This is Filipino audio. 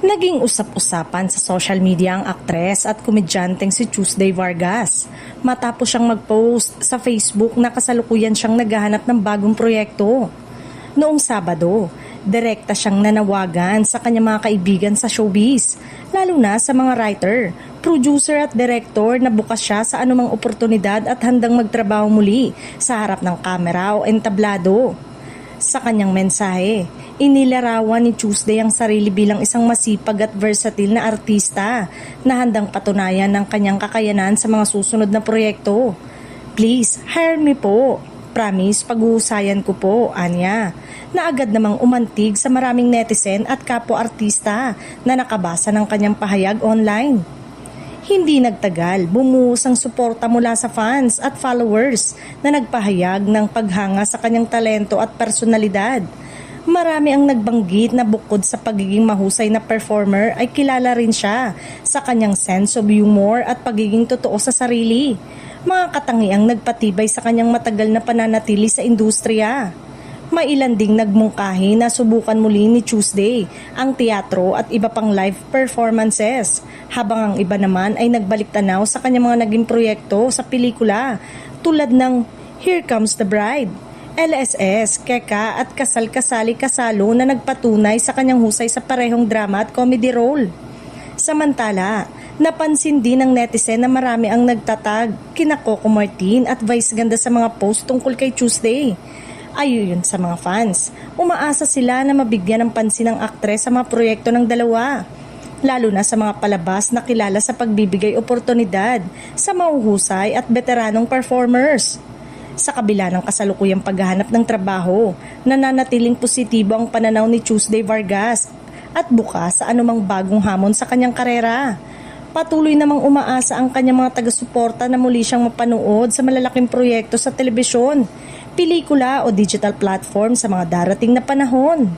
Naging usap-usapan sa social media ang aktres at komedyanteng si Tuesday Vargas matapos siyang mag-post sa Facebook na kasalukuyan siyang naghahanap ng bagong proyekto. Noong Sabado, direkta siyang nanawagan sa kanyang mga kaibigan sa showbiz, lalo na sa mga writer, producer at director na bukas siya sa anumang oportunidad at handang magtrabaho muli sa harap ng kamera o entablado. Sa kanyang mensahe, inilarawan ni Tuesday ang sarili bilang isang masipag at versatile na artista na handang patunayan ng kanyang kakayanan sa mga susunod na proyekto. Please, hire me po. Promise, pag-uusayan ko po, anya. Na agad namang umantig sa maraming netizen at kapwa-artista na nakabasa ng kanyang pahayag online. Hindi nagtagal, bumuhos ang suporta mula sa fans at followers na nagpahayag ng paghanga sa kanyang talento at personalidad. Marami ang nagbanggit na bukod sa pagiging mahusay na performer ay kilala rin siya sa kanyang sense of humor at pagiging totoo sa sarili. Mga katangiang nagpatibay sa kanyang matagal na pananatili sa industriya. May ilan ding nagmungkahi na subukan muli ni Tuesday ang teatro at iba pang live performances, habang ang iba naman ay nagbalik tanaw sa kanyang mga naging proyekto sa pelikula tulad ng Here Comes the Bride, LSS, Keka at Kasal-Kasali Kasalo na nagpatunay sa kanyang husay sa parehong drama at comedy role. Samantala, napansin din ng netizen na marami ang nagtatag kina Coco Martin at Vice Ganda sa mga post tungkol kay Tuesday. Ayon sa mga fans, umaasa sila na mabigyan ng pansin ng aktres sa mga proyekto ng dalawa, lalo na sa mga palabas na kilala sa pagbibigay oportunidad sa mahuhusay at veteranong performers. Sa kabila ng kasalukuyang paghahanap ng trabaho, nananatiling positibo ang pananaw ni Tuesday Vargas at bukas sa anumang bagong hamon sa kanyang karera. Patuloy namang umaasa ang kanyang mga taga-suporta na muli siyang mapanood sa malalaking proyekto sa telebisyon, pelikula o digital platform sa mga darating na panahon.